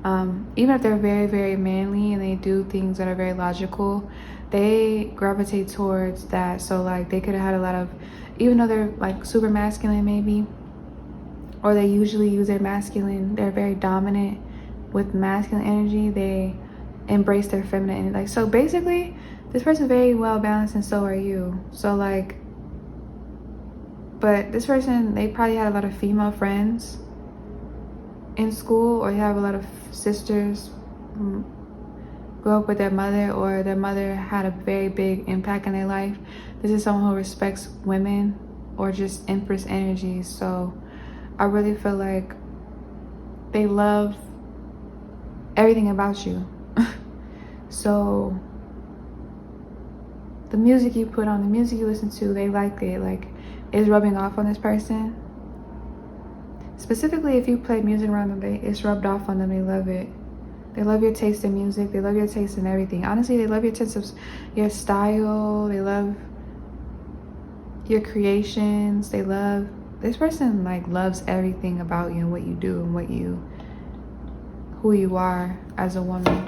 Even if they're very, very manly and they do things that are very logical, they gravitate towards that. So like, they could have had a lot of, even though they're like super masculine maybe, or they usually use their masculine, they're very dominant with masculine energy, they embrace their feminine energy. Like, so basically this person's very well balanced, and so are you. So like, but this person, they probably had a lot of female friends in school, or you have a lot of sisters who grew up with their mother, or their mother had a very big impact in their life. This is someone who respects women or just empress energy. So I really feel like they love everything about you. So the music you put on, the music you listen to, they like it. Like, it's rubbing off on this person. Specifically, if you play music around them, it's rubbed off on them. They love it. They love your taste in music. They love your taste in everything. Honestly, they love your taste of your style. They love your creations. They love, this person like loves everything about you and what you do and who you are as a woman.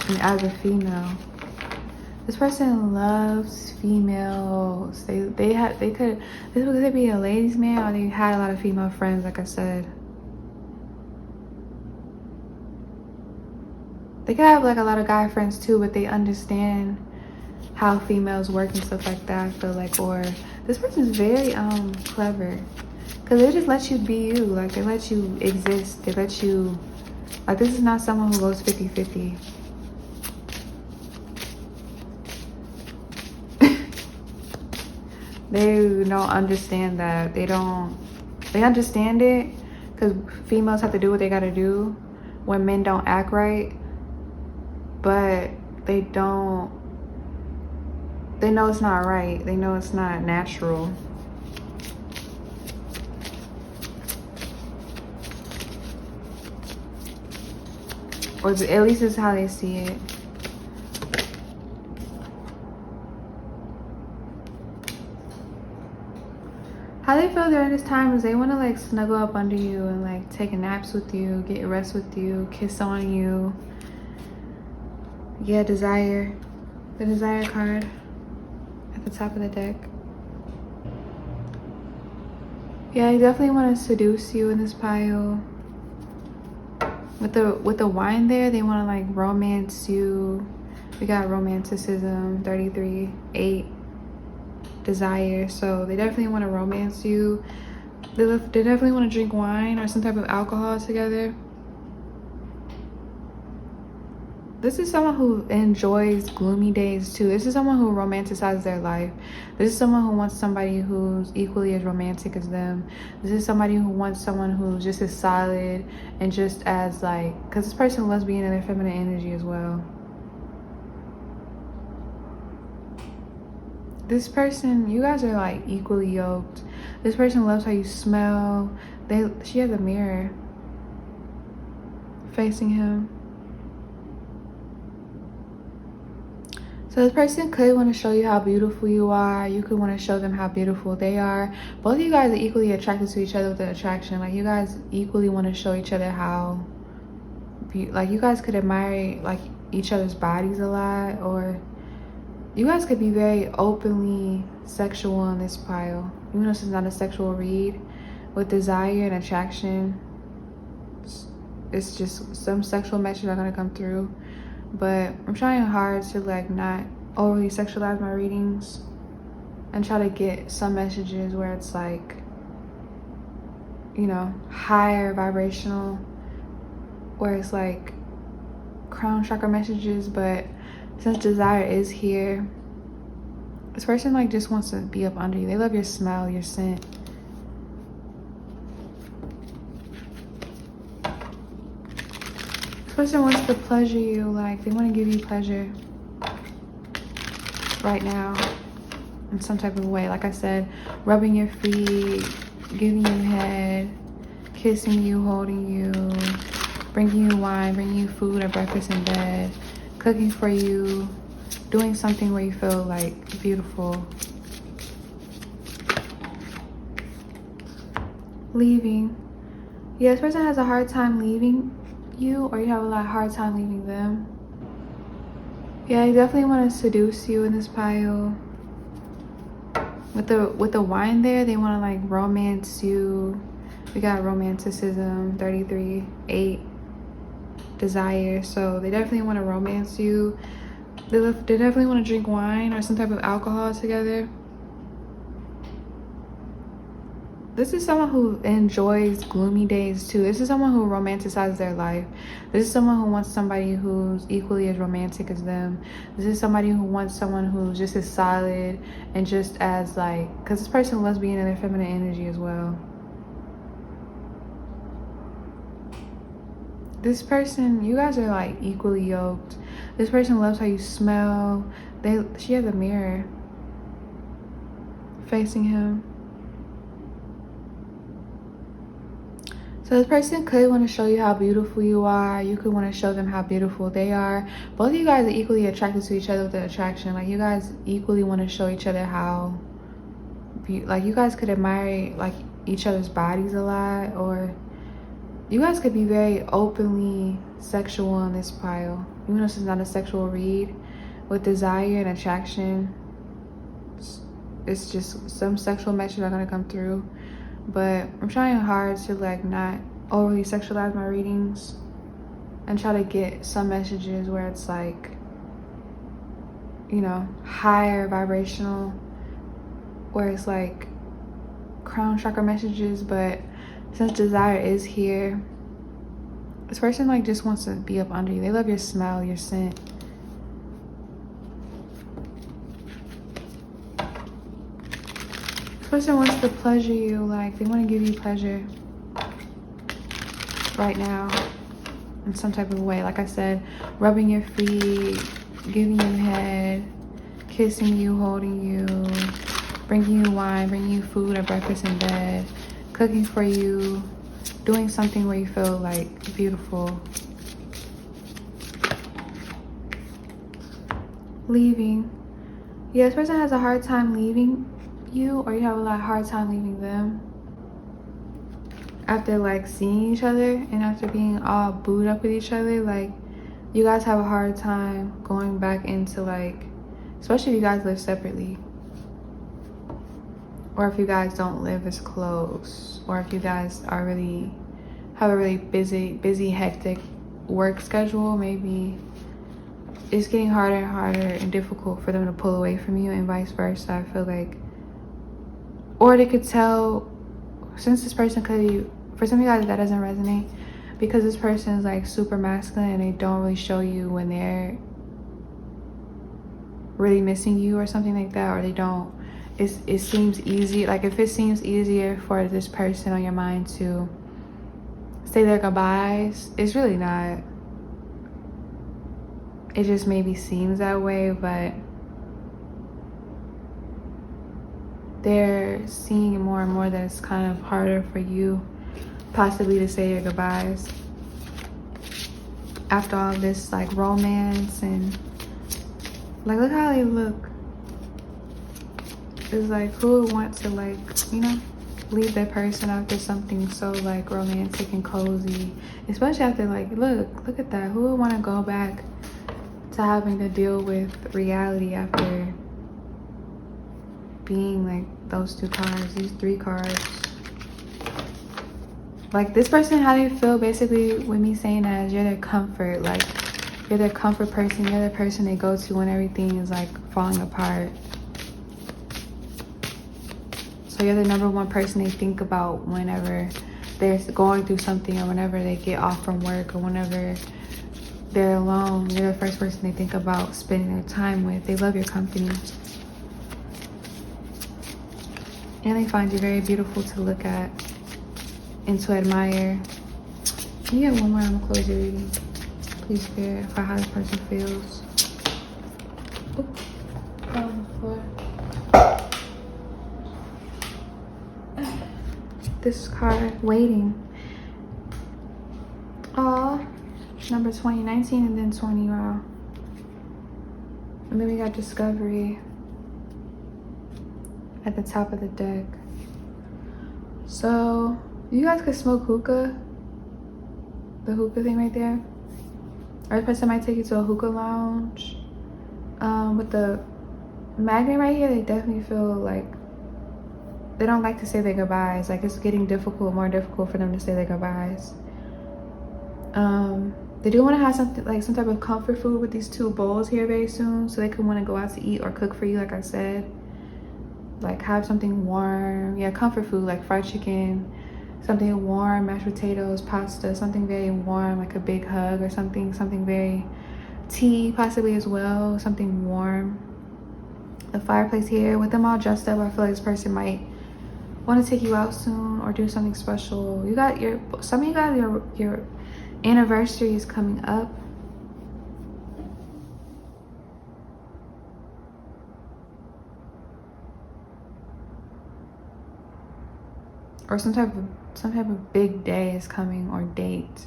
And as a female, this person loves females. This could be a ladies' man, or they had a lot of female friends, like I said. They could have like a lot of guy friends too, but they understand how females work and stuff like that, I feel like. Or this person's very clever, because they just let you be you. Like, they let you exist. They let you, like, this is not someone who goes 50-50. They don't understand that. They understand it because females have to do what they gotta do when men don't act right, but they know it's not right. They know it's not natural. Or at least it's how they see it. How they feel during this time is they want to like snuggle up under you and like take naps with you, get rest with you, kiss on you. Yeah, desire. The desire card at the top of the deck. Yeah, I definitely want to seduce you in this pile. With the wine there, they want to like romance you. We got romanticism, 33, 8, desire. So they definitely want to romance you. They definitely want to drink wine or some type of alcohol together. This is someone who enjoys gloomy days too. This is someone who romanticizes their life. This is someone who wants somebody who's equally as romantic as them. This is somebody who wants someone who's just as solid and just as like, because this person loves being in their feminine energy as well. This person, you guys are like equally yoked. This person loves how you smell. She has a mirror facing him. So this person could want to show you how beautiful you are. You could want to show them how beautiful they are. Both of you guys are equally attracted to each other with the attraction. Like you guys equally want to show each other how, like you guys could admire like each other's bodies a lot, or you guys could be very openly sexual in this pile. Even though this is not a sexual read, with desire and attraction, it's just some sexual messages are going to come through. But I'm trying hard to like not overly sexualize my readings and try to get some messages where it's like, you know, higher vibrational, where it's like crown chakra messages. But since desire is here, this person like just wants to be up under you. They love your smell, your scent. This person wants to pleasure you, like they want to give you pleasure right now in some type of way. Like I said, rubbing your feet, giving you head, kissing you, holding you, bringing you wine, bringing you food or breakfast in bed, cooking for you, doing something where you feel like beautiful. Leaving. Yeah, this person has a hard time leaving you, or you have a hard time leaving them. Yeah, they definitely want to seduce you in this pile. With the wine there, they want to like romance you. We got romanticism, 33, 8, desire. So they definitely want to romance you. They definitely want to drink wine or some type of alcohol together. This is someone who enjoys gloomy days too. This is someone who romanticizes their life. This is someone who wants somebody who's equally as romantic as them. This is somebody who wants someone who's just as solid and just as like, because this person loves being in their feminine energy as well. This person, you guys are like equally yoked. This person loves how you smell. She has a mirror facing him. So this person could want to show you how beautiful you are. You could want to show them how beautiful they are. Both of you guys are equally attracted to each other with the attraction. Like you guys equally want to show each other how, like you guys could admire like each other's bodies a lot, or you guys could be very openly sexual in this pile. Even though this is not a sexual read, with desire and attraction, it's just some sexual messages are going to come through. But I'm trying hard to like not overly sexualize my readings and try to get some messages where it's like, you know, higher vibrational, where it's like crown chakra messages. But since desire is here, this person like just wants to be up under you. They love your smell, your scent. This person wants to pleasure you, like they want to give you pleasure right now in some type of way. Like I said, rubbing your feet, giving you head, kissing you, holding you, bringing you wine, bringing you food or breakfast in bed, cooking for you, doing something where you feel like beautiful. Leaving. Yeah, this person has a hard time leaving you, or you have a hard time leaving them after like seeing each other and after being all booed up with each other. Like you guys have a hard time going back into like, especially if you guys live separately, or if you guys don't live as close, or if you guys are have a really busy hectic work schedule. Maybe it's getting harder and harder and difficult for them to pull away from you, and vice versa. I feel like, or they could tell, since this person could be, for some of you guys that doesn't resonate, because this person is like super masculine and they don't really show you when they're really missing you or something like that, or they don't, it seems easy, like if it seems easier for this person on your mind to say their goodbyes, it's really not. It just maybe seems that way, but they're seeing more and more that it's kind of harder for you possibly to say your goodbyes after all this like romance. And like, look how they look. It's like, who would want to, like, you know, leave their person after something so like romantic and cozy, especially after, like, look at that. Who would want to go back to having to deal with reality after being like those two cards, these three cards? Like, this person, how they feel basically with me saying that is you're their comfort. Like, you're their comfort person. You're the person they go to when everything is like falling apart. So you're the number one person they think about whenever they're going through something, or whenever they get off from work, or whenever they're alone. You're the first person they think about spending their time with. They love your company. And they find you very beautiful to look at and to admire. Can you get one more? I'm gonna close your reading. Please verify how this person feels. Oop. On the floor. This card, waiting. Aw, number 20, 19, and then 20. Wow. And then we got discovery at the top of the deck. So you guys could smoke hookah, the hookah thing right there, or the person might take you to a hookah lounge. With the magnet right here, they definitely feel like they don't like to say their goodbyes. Like, it's getting more difficult for them to say their goodbyes. They do want to have something like some type of comfort food with these two bowls here very soon, so they could want to go out to eat or cook for you, like I said. Like, have something warm. Yeah, comfort food, like fried chicken, something warm, mashed potatoes, pasta, something very warm, like a big hug or something very, tea possibly as well, something warm. The fireplace here with them all dressed up, I feel like this person might want to take you out soon or do something special. You got some of you guys, your anniversary is coming up. Or some type of big day is coming, or date.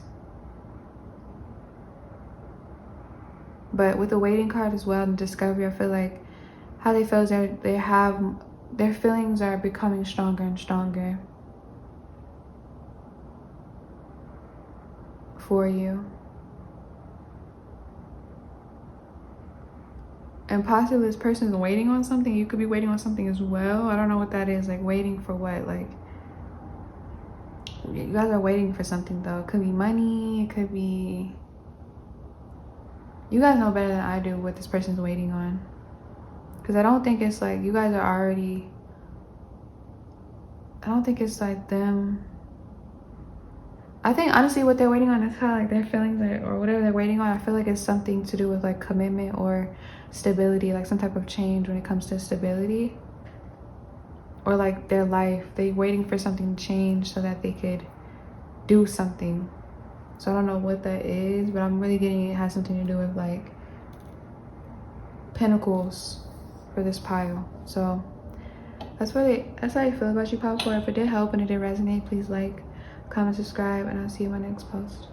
But with the waiting card as well and discovery, I feel like how they feel is their feelings are becoming stronger and stronger for you. And possibly this person is waiting on something. You could be waiting on something as well. I don't know what that is. Like, waiting for what? Like, you guys are waiting for something though. It could be money. It could be, you guys know better than I do what this person's waiting on. Because I don't think it's like you guys are already, I don't think it's like them. I think honestly what they're waiting on is kind of like their feelings, or whatever they're waiting on. I feel like it's something to do with like commitment or stability, like some type of change when it comes to stability. Or like their life, they're waiting for something to change so that they could do something. So I don't know what that is, but I'm really getting it has something to do with like pentacles for this pile. So that's how I feel about you, Popcorn. If it did help and it did resonate, please like, comment, subscribe, and I'll see you in my next post.